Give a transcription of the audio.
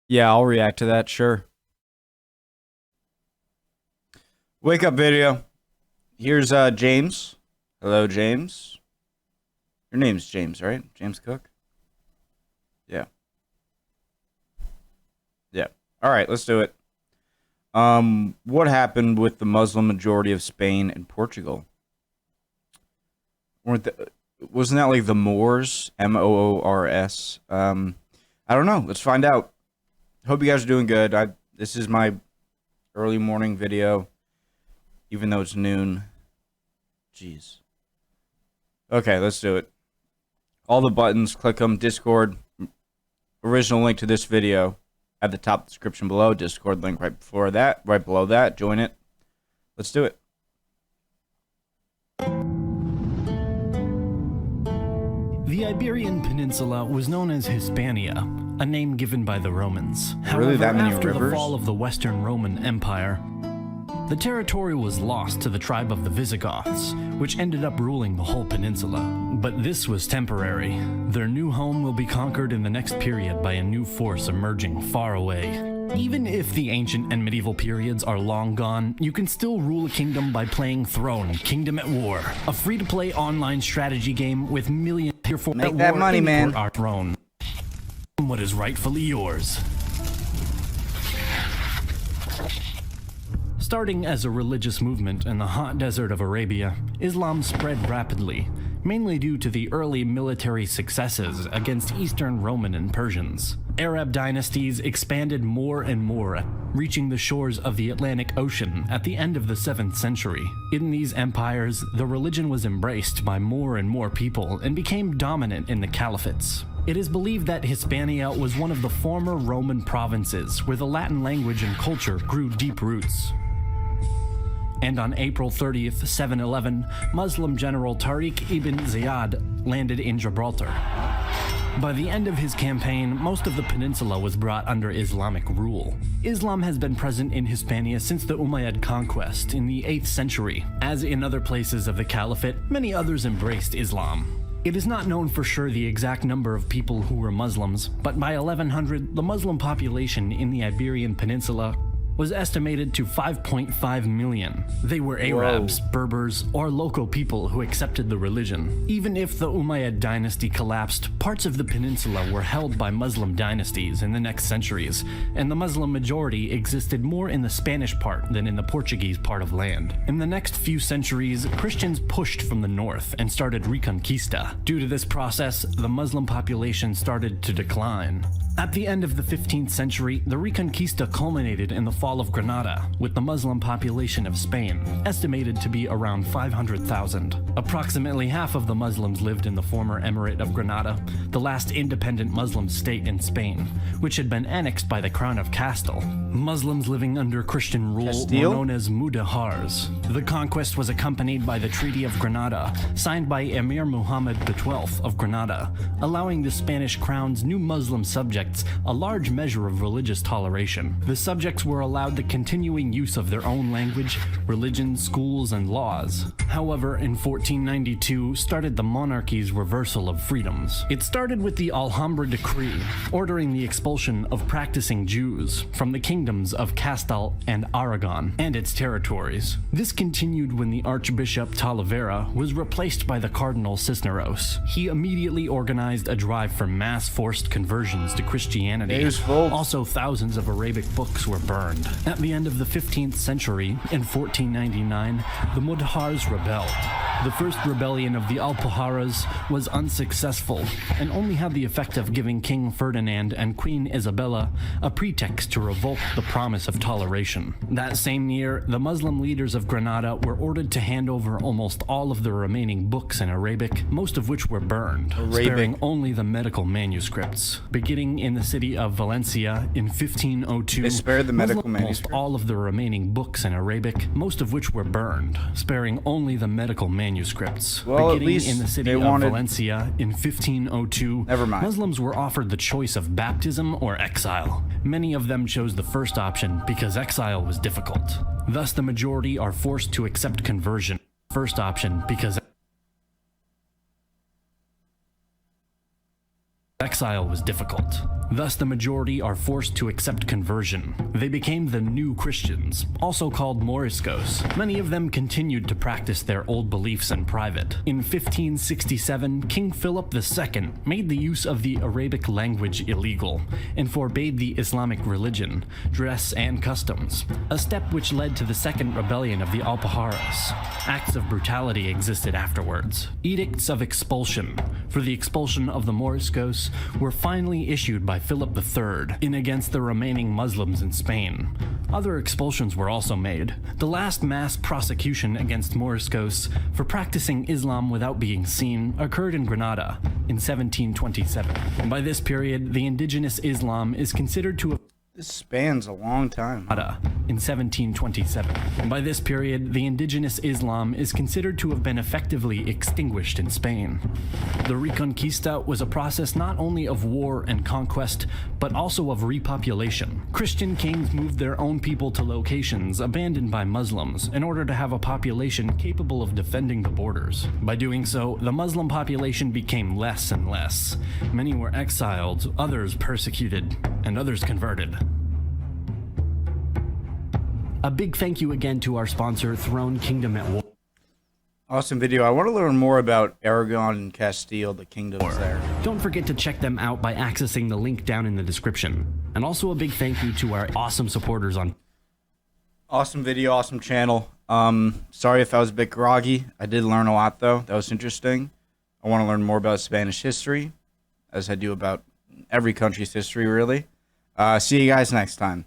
Yeah, I'll react to that, sure. Wake up video. Here's James. Hello, James. Your name's James, right? James Cook? Yeah. Yeah. All right, let's do it. What happened with the Muslim majority of Spain and Portugal? Wasn't that like the Moors? Moors? I don't know. Let's find out. Hope you guys are doing good. This is my early morning video, even though it's noon. Jeez. Okay, let's do it. All the buttons, click them. Discord, original link to this video at the top description below. Discord link right before that, right below that. Join it. Let's do it. The Iberian Peninsula was known as Hispania, a name given by the Romans. Really, However, that many after rivers? the fall of the Western Roman Empire, the territory was lost to the tribe of the Visigoths, which ended up ruling the whole peninsula. But this was temporary. Their new home will be conquered in the next period by a new force emerging far away. Even if the ancient and medieval periods are long gone, you can still rule a kingdom by playing Throne: Kingdom at War, a free-to-play online strategy game with millions of Make that money, man. Our throne. What is rightfully yours. Starting as a religious movement in the hot desert of Arabia, Islam spread rapidly, mainly due to the early military successes against Eastern Roman and Persians. Arab dynasties expanded more and more, reaching the shores of the Atlantic Ocean at the end of the 7th century. In these empires, the religion was embraced by more and more people and became dominant in the caliphates. It is believed that Hispania was one of the former Roman provinces where the Latin language and culture grew deep roots. And on April 30th, 711, Muslim general Tariq ibn Ziyad landed in Gibraltar. By the end of his campaign, most of the peninsula was brought under Islamic rule. Islam has been present in Hispania since the Umayyad conquest in the 8th century. As in other places of the caliphate, many others embraced Islam. It is not known for sure the exact number of people who were Muslims, but by 1100, the Muslim population in the Iberian Peninsula was estimated to 5.5 million. They were Arabs, Berbers, or local people who accepted the religion. Even if the Umayyad dynasty collapsed, parts of the peninsula were held by Muslim dynasties in the next centuries, and the Muslim majority existed more in the Spanish part than in the Portuguese part of land. In the next few centuries, Christians pushed from the north and started Reconquista. Due to this process, the Muslim population started to decline. At the end of the 15th century, the Reconquista culminated in the fall of Granada, with the Muslim population of Spain estimated to be around 500,000. Approximately half of the Muslims lived in the former Emirate of Granada, the last independent Muslim state in Spain, which had been annexed by the Crown of Castile. Muslims living under Christian rule Castile? were known as Mudahars. The conquest was accompanied by the Treaty of Granada, signed by Emir Muhammad XII of Granada, allowing the Spanish crown's new Muslim subjects a large measure of religious toleration. The subjects were allowed the continuing use of their own language, religion, schools, and laws. However, in 1492 started the monarchy's reversal of freedoms. It started with the Alhambra Decree, ordering the expulsion of practicing Jews from the kingdoms of Castille and Aragon and its territories. This continued when the Archbishop Talavera was replaced by the Cardinal Cisneros. He immediately organized a drive for mass forced conversions to Christianity. Also, thousands of Arabic books were burned. At the end of the 15th century, in 1499, the Mudhars rebelled. The first rebellion of the Alpujarras was unsuccessful and only had the effect of giving King Ferdinand and Queen Isabella a pretext to revoke the promise of toleration. That same year, the Muslim leaders of Granada were ordered to hand over almost all of the remaining books in Arabic, most of which were burned, sparing only the medical manuscripts. Beginning in the city of Valencia in 1502, They spared the medical almost manuscript. all of the remaining books in Arabic, most of which were burned, sparing only the medical manuscripts. Well, at Beginning least in the city they of wanted- Valencia in 1502, Never mind. Muslims were offered the choice of baptism or exile. Many of them chose the first option because exile was difficult. Thus, the majority are forced to accept conversion. First option because exile was difficult. Thus, the majority are forced to accept conversion. They became the New Christians, also called Moriscos. Many of them continued to practice their old beliefs in private. In 1567, King Philip II made the use of the Arabic language illegal and forbade the Islamic religion, dress, and customs, a step which led to the Second Rebellion of the Alpujarras. Acts of brutality existed afterwards. Edicts of expulsion for the expulsion of the Moriscos were finally issued by Philip III in against the remaining Muslims in Spain. Other expulsions were also made. The last mass prosecution against Moriscos for practicing Islam without being seen occurred in Granada in 1727. By this period, the indigenous Islam is considered to have This spans a long time. in 1727. By this period, the indigenous Islam is considered to have been effectively extinguished in Spain. The Reconquista was a process not only of war and conquest, but also of repopulation. Christian kings moved their own people to locations abandoned by Muslims in order to have a population capable of defending the borders. By doing so, the Muslim population became less and less. Many were exiled, others persecuted, and others converted. A big thank you again to our sponsor, Throne Kingdom at War. Awesome video. I want to learn more about Aragon and Castile, the kingdoms there. Don't forget to check them out by accessing the link down in the description. And also a big thank you to our awesome supporters on... Awesome video, awesome channel. Sorry if I was a bit groggy. I did learn a lot, though. That was interesting. I want to learn more about Spanish history, as I do about every country's history, really. See you guys next time.